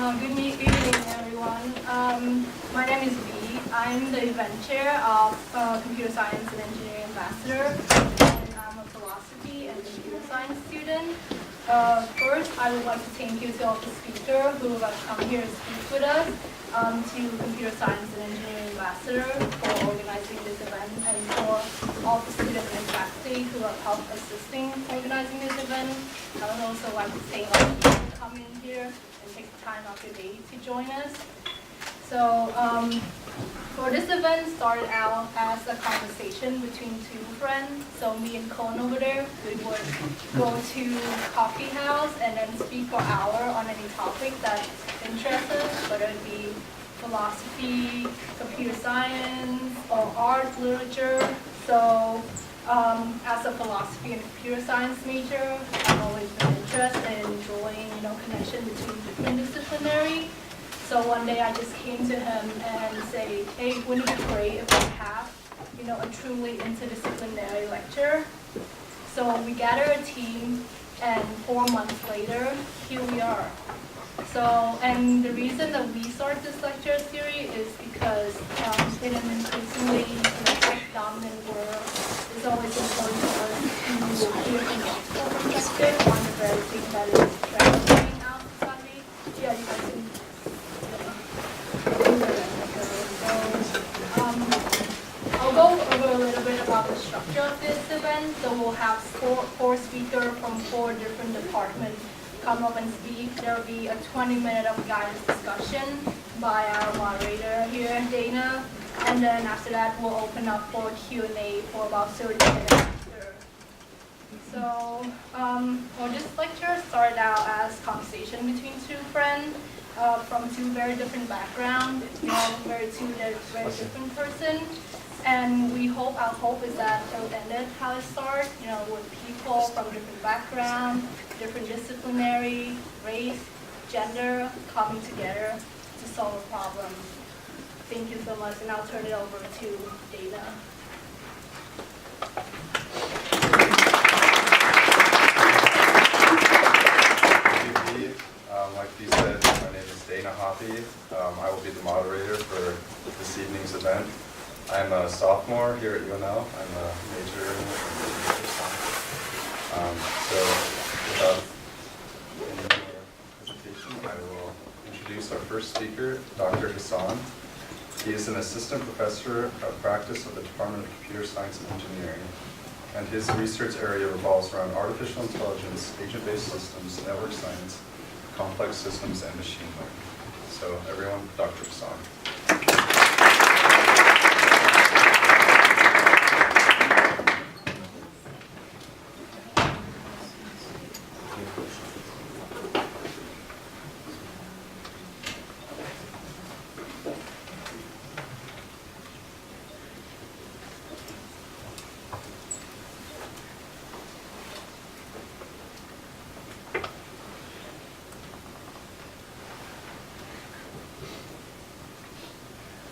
Good evening, everyone. My name is V. I'm the event chair of Computer Science and Engineering Ambassador, and I'm a philosophy and computer science student. First, I would like to thank you to all the speakers who have come here to speak with us, to Computer Science and Engineering Ambassador for organizing this event, and for all the students and faculty who have helped assisting organizing this event. I would also like to thank all of you for coming here and take the time out of your day to join us. So for this event started out as a conversation between two friends. So me and Cone over there, we would go to coffee house and then speak for an hour on any topic that interests us, whether it be philosophy, computer science, or art, literature. So as a philosophy and computer science major, I've always been interested in drawing, connection between different disciplinary. So one day I just came to him and say, hey, wouldn't it be great if we have, a truly interdisciplinary lecture? So we gathered a team, and 4 months later, here we are. So, and the reason that we started this lecture series is because in an increasingly tech-dominant world, it's always important for us to hear from multiple perspectives on the very thing that is transforming our society. Yeah, you guys can. I'll go over a little bit about the structure of this event. So we'll have four speakers from 4 different departments come up and speak. There will be a 20-minute of guided discussion by our moderator here, Dana. And then after that, we'll open up for Q&A for about 30 minutes after. So, this lecture started out as conversation between 2 friends from 2 very different backgrounds, very different person. And our hope is that it will end it how it started, with people from different backgrounds, different disciplinary, race, gender, coming together to solve a problem. Thank you so much, and I'll turn it over to Dana. Like he said, my name is Dana Hoppy. I will be the moderator for this evening's event. I'm a sophomore here at UNL. I'm a major in computer science. So without any more hesitation, I will introduce our first speaker, Dr. Hassan. He is an assistant professor of practice of the Department of Computer Science and Engineering, and his research area revolves around artificial intelligence, agent-based systems, network science, complex systems, and machine learning. So everyone, Dr. Hassan.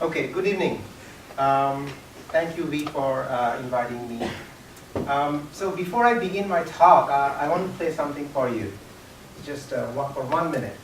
Okay, good evening. Thank you, V, for inviting me. So before I begin my talk, I want to play something for you, just for 1 minute.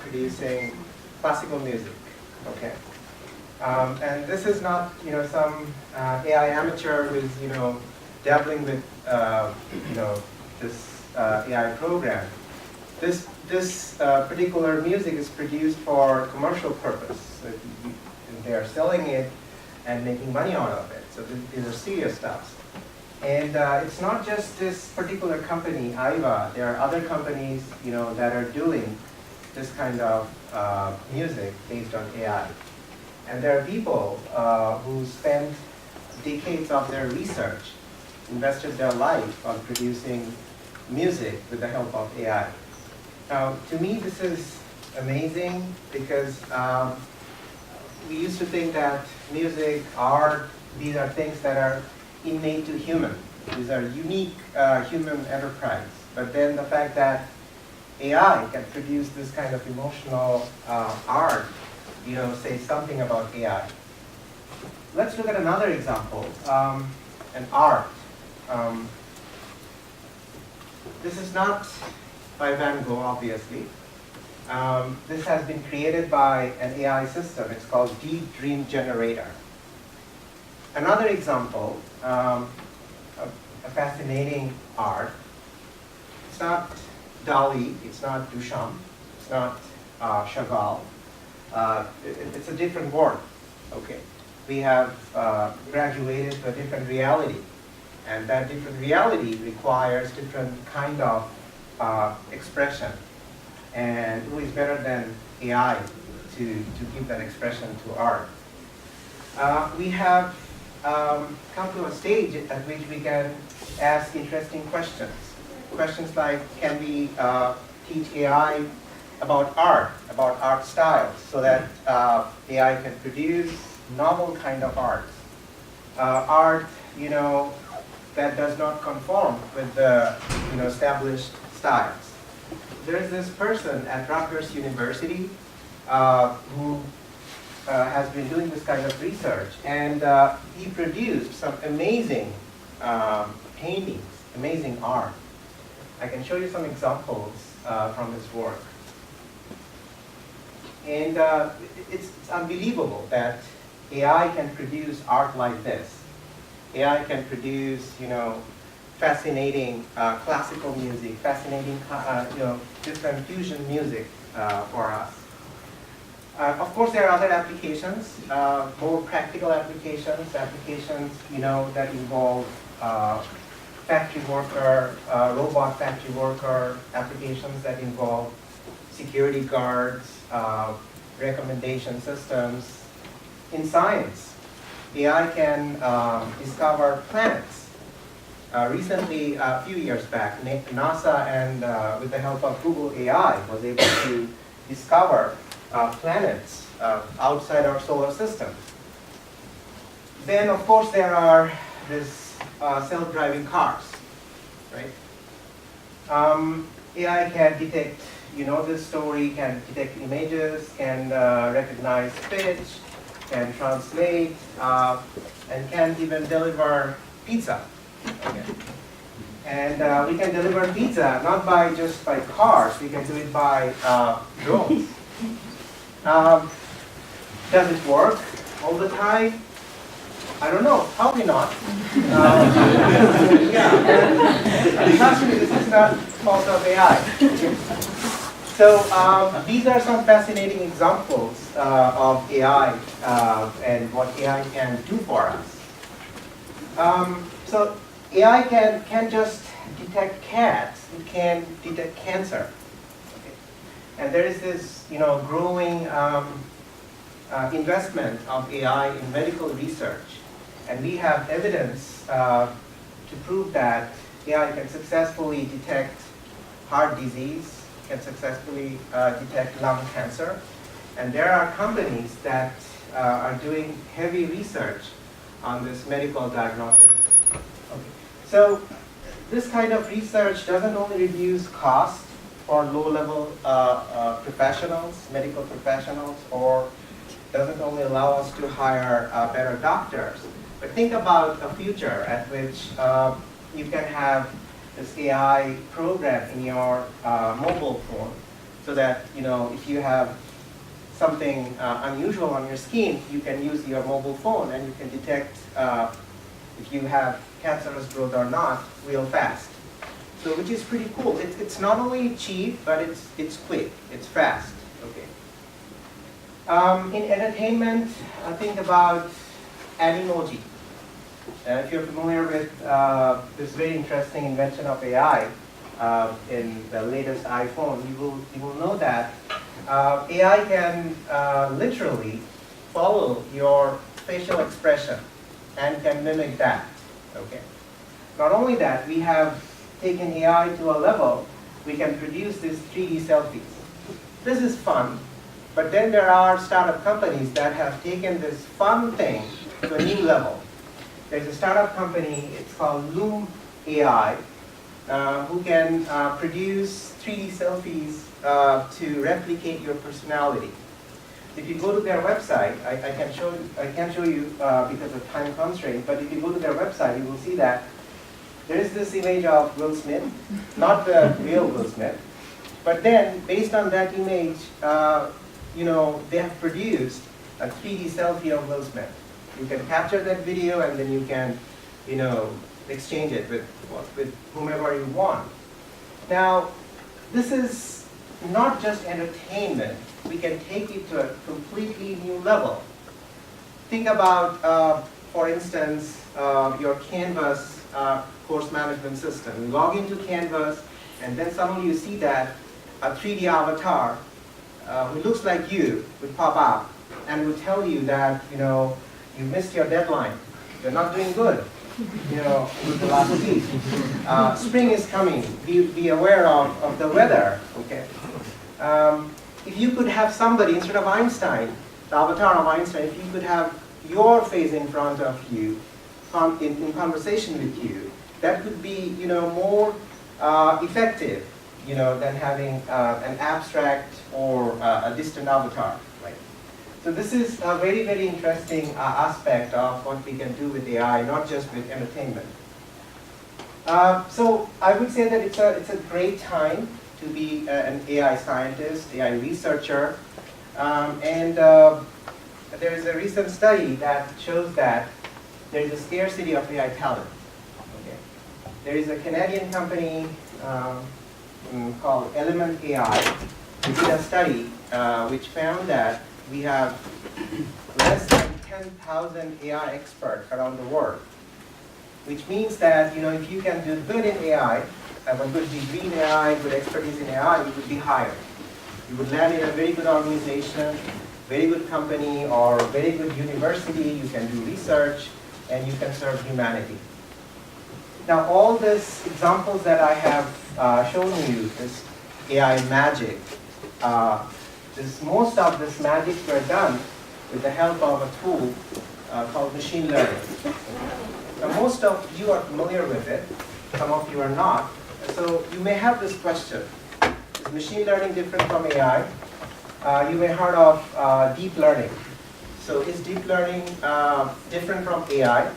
producing classical music. Okay, and this is not some AI amateur who's dabbling with this AI program. This particular music is produced for commercial purpose. So they are selling it and making money out of it. So these are serious stuff. And it's not just this particular company, Aiva. There are other companies, that are doing this kind of music based on AI. And there are people who spend decades of their research, invested their life on producing music with the help of AI. Now, to me, this is amazing because we used to think that music, art, these are things that are innate to human. These are unique human enterprise. But then the fact that AI can produce this kind of emotional art, says something about AI. Let's look at another example, an art. This is not by Van Gogh, obviously. This has been created by an AI system. It's called Deep Dream Generator. Another example, a fascinating art. It's not Dali, it's not Duchamp, it's not Chagall. It's a different world. Okay, we have graduated to a different reality, and that different reality requires different kind of expression. And who is better than AI to give that expression to art? We have come to a stage at which we can ask interesting questions. Questions like, can we teach AI about art styles, so that AI can produce novel kind of art. Art, that does not conform with the established styles. There is this person at Rutgers University who has been doing this kind of research, and he produced some amazing paintings, amazing art. I can show you some examples from his work. And it's unbelievable that AI can produce art like this. AI can produce, fascinating classical music, fascinating, different fusion music for us. Of course, there are other applications, more practical applications, that involve factory worker, robot factory worker, applications that involve security guards, recommendation systems. In science, AI can discover planets. Recently, a few years back, NASA and with the help of Google AI was able to discover planets outside our solar system. Then, of course, there are these self-driving cars, right? AI can detect, this story, can detect images, can recognize speech, can translate, and can even deliver pizza. Okay. And we can deliver pizza not just by cars, we can do it by drones. Does it work all the time? I don't know, probably not. Trust me, this is not fault of AI. So these are some fascinating examples of AI and what AI can do for us. So AI can't just detect cats, it can detect cancer. Okay. And there is this growing investment of AI in medical research. And we have evidence to prove that AI can successfully detect heart disease, can successfully detect lung cancer. And there are companies that are doing heavy research on this medical diagnosis. Okay. So this kind of research doesn't only reduce cost for low-level professionals, medical professionals, or doesn't only allow us to hire better doctors, but think about a future at which you can have this AI program in your mobile phone so that if you have something unusual on your skin, you can use your mobile phone and you can detect if you have cancerous growth or not real fast. So which is pretty cool. It's not only cheap, but it's quick, it's fast. Okay. In entertainment, think about Animoji. If you're familiar with this very interesting invention of AI in the latest iPhone, you will know that AI can literally follow your facial expression and can mimic that. Okay. Not only that, we have taken AI to a level we can produce these 3D selfies. This is fun, but then there are startup companies that have taken this fun thing to a new level. There's a startup company, it's called Loom AI, who can produce 3D selfies to replicate your personality. If you go to their website, I can't show you because of time constraint, but if you go to their website, you will see that there is this image of Will Smith, not the real Will Smith, but then based on that image, they have produced a 3D selfie of Will Smith. You can capture that video and then you can, exchange it with whomever you want. Now, this is not just entertainment. We can take it to a completely new level. Think about, for instance, your Canvas course management system. You log into Canvas, and then suddenly you see that a 3D avatar who looks like you would pop up and would tell you that you missed your deadline. You're not doing good. With the last week. Spring is coming. Be aware of the weather. Okay. If you could have somebody instead of Einstein, the avatar of Einstein, if you could have your face in front of you, in conversation with you, that could be more effective than having an abstract or a distant avatar. Right? So this is a very, very interesting aspect of what we can do with AI, not just with entertainment. So I would say that it's a great time to be an AI scientist, AI researcher. And there is a recent study that shows that there is a scarcity of AI talent. Okay. There is a Canadian company called Element AI who did a study which found that we have less than 10,000 AI experts around the world, which means that if you can do good in AI, have a good degree in AI, good expertise in AI, you would be hired. You would land in a very good organization, very good company, or very good university. You can do research, and you can serve humanity. Now, all these examples that I have shown you, this AI magic, most of this magic were done with the help of a tool called machine learning. Now, most of you are familiar with it. Some of you are not. So you may have this question. Is machine learning different from AI? You may have heard of deep learning. So is deep learning different from AI?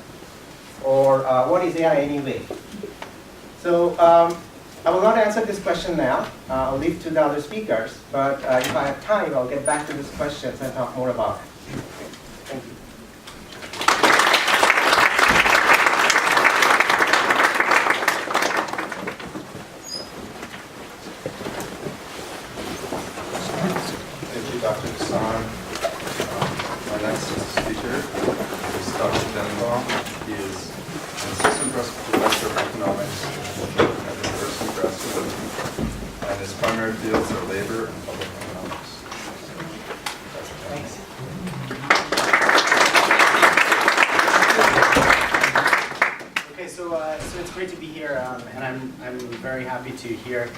Or what is AI anyway? So I will not answer this question now. I'll leave to the other speakers. But if I have time, I'll get back to these questions and talk more about it. Thank you. Thank you, Dr. Hassan. Our next speaker is Dr. Denbaum. He is an assistant professor of economics at the University of Grad School, and his primary fields are labor and public economics. Thanks. Okay, so it's great to be here, and I'm very happy to hear